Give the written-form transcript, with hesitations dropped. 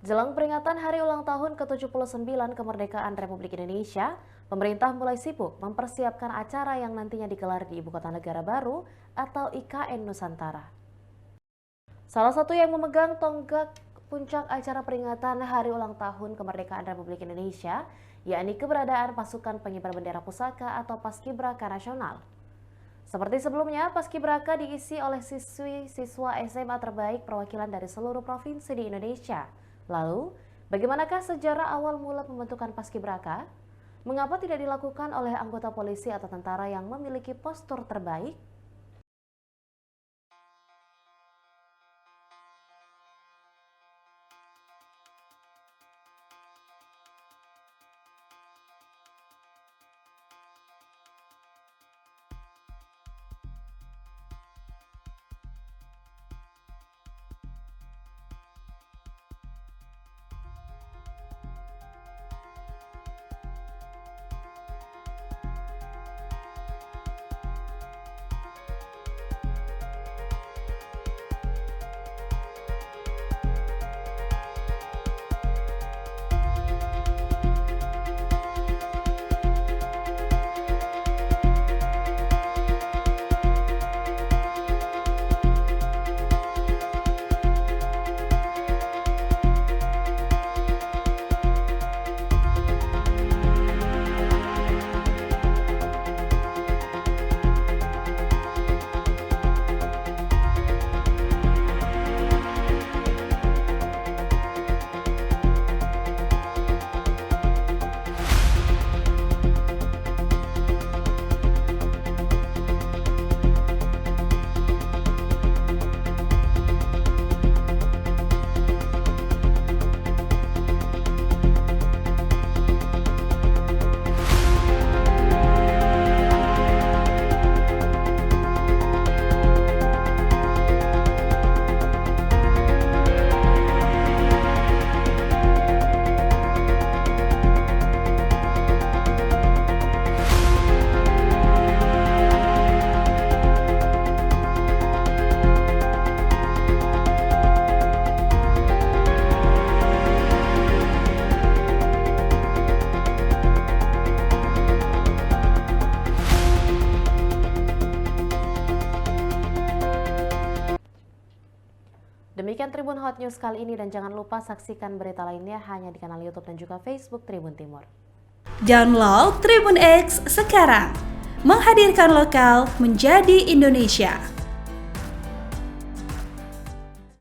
Jelang peringatan Hari Ulang Tahun ke-79 Kemerdekaan Republik Indonesia, pemerintah mulai sibuk mempersiapkan acara yang nantinya digelar di Ibu Kota Negara Baru atau IKN Nusantara. Salah satu yang memegang tonggak puncak acara peringatan Hari Ulang Tahun Kemerdekaan Republik Indonesia, yakni keberadaan pasukan pengibar bendera pusaka atau Paskibraka Nasional. Seperti sebelumnya, Paskibraka diisi oleh siswi-siswa SMA terbaik perwakilan dari seluruh provinsi di Indonesia. Lalu, bagaimanakah sejarah awal mula pembentukan Paskibraka? Mengapa tidak dilakukan oleh anggota polisi atau tentara yang memiliki postur terbaik? Demikian Tribun Hot News kali ini dan jangan lupa saksikan berita lainnya hanya di kanal YouTube dan juga Facebook Tribun Timur. Download Tribun X sekarang, menghadirkan lokal menjadi Indonesia.